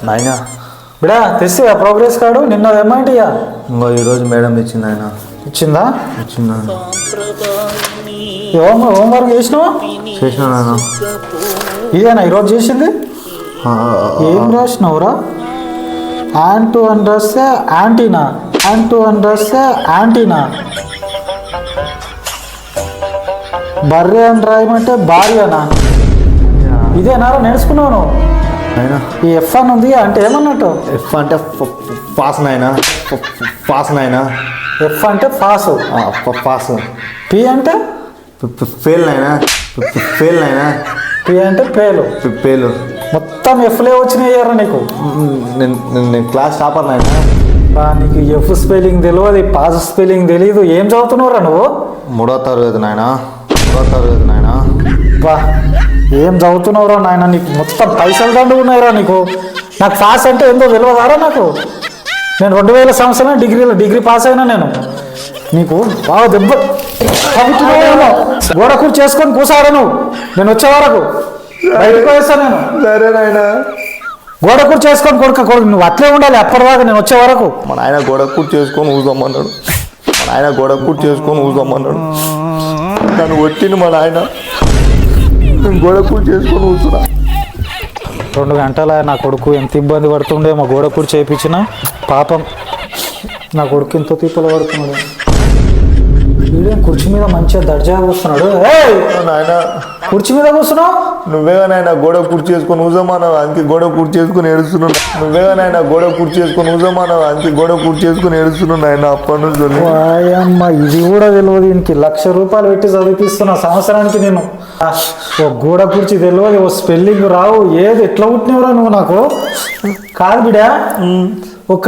నాయనా బిడా తెస్తి progress card నిన్న ఏమంటే ఇంకో ఈరోజు మేడం ఇచ్చింది ఆయన. ఇచ్చిందా? ఇచ్చిందా? హోంవర్క్ చేసినావా? చేసిన నాయన. ఇదేనా ఈరోజు చేసింది? ఏం రాసినవురా? యాంటూ అని రాస్తే యాంటీనా, యాంటూ అని రాస్తే యాంటీనా, బర్రె అని రాయమంటే భార్యనా? ఇదేనారా నేర్చుకున్నావు నువ్వు? ఈ ఎఫ్ అని ఉంది అంటే ఏమన్నట్టు? ఎఫ్ అంటే పాస్ నాయనా, పాస్ నాయనా. ఎఫ్ అంటే పాసు, పాస్. పి అంటే ఫెయిల్ నాయనా, ఫెయిల్ నాయనా. పి అంటే పేలు. పేలు. మొత్తం ఎఫ్లే వచ్చినాయ్యారా నీకు? నేను క్లాస్ టాపర్ నాయనా. నీకు ఎఫ్ స్పెల్లింగ్ తెలియదు, పాస్ స్పెల్లింగ్ తెలియదు. ఏం చదువుతున్నావురా నువ్వు? 3వ తరగతి నాయనా, 3వ తరగతి నాయనా. బా ఏం చదువుతున్నావురా నాయన? నీకు మొత్తం పైసలు దండు ఉన్నాయిరా నీకు. నాకు పాస్ అంటే ఏందో తెలియదారా నాకు? నేను 2000 సంవత్సరం డిగ్రీ పాస్ అయినా నేను. నీకు బాగా దెబ్బ గోడ కూర్చు చేసుకొని కూసాడా నువ్వు? నేను వచ్చే వరకు బయటకు వేస్తాను నేను. సరే నాయనా. గోడ కూర్చు చేసుకొని కొడుకు నువ్వు అట్లే ఉండాలి అప్పటిదాకా నేను వచ్చే వరకు. మా నాయన గోడ కూర్చు చేసుకొని ఊసమ్మన్నాడు. మా నాయన గోడ కూర్చు చేసుకొని ఊసమ్మన్నాడు. నన్ను కొట్టిండు మా నాయన. నేను గోడ కూర్చు చేసుకొని ఊసురా. 2 గంటల నా కొడుకు ఎంత ఇబ్బంది పడుతుండే మా గోడ కూర్చు చేయించిన. పాపం నా కొడుకు ఎంతో తిప్పలు పడుతున్నాడు. వీడేం కుర్చీ మీద మంచిగా దర్జాగా కూర్చున్నాడు. నాయన కుర్చీ మీద కూర్చున్నావు నువ్వేగా నాయన గోడ కూర్చు చేసుకొని ఊసమానవు. అందుకే గోడ కూర్చు చేసుకుని ఏడుస్తున్నావు. నువ్వేగా నాయన గోడ కూర్చు చేసుకొని ఊసమానవు. అందుకే గోడ కూర్చు చేసుకుని ఏడుస్తున్నావు నాయన. అప్పటి నుంచి అమ్మ ఇది కూడా తెలియదు. దీనికి ₹1,00,000 పెట్టి చదివిపిస్తున్నా సంవత్సరానికి నేను. ఓ గోడ కుర్చీ తెలియదు, ఓ స్పెల్లింగ్ రావు, ఏది ఎట్లా పుట్టినవరా నువ్వు నాకు? కాదు బిడా, ఒక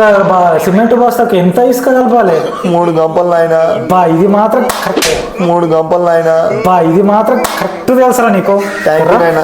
సిమెంట్ బస్తాకు ఎంత ఇసుక కలపాలి? 3 గంపలు నాయన. బా ఇది మాత్రం కరెక్ట్. 3 గంపలు నాయన. బా ఇది మాత్రం కరెక్ట్ తెలుసరా నీకు? థ్యాంక్ యూ నాయన.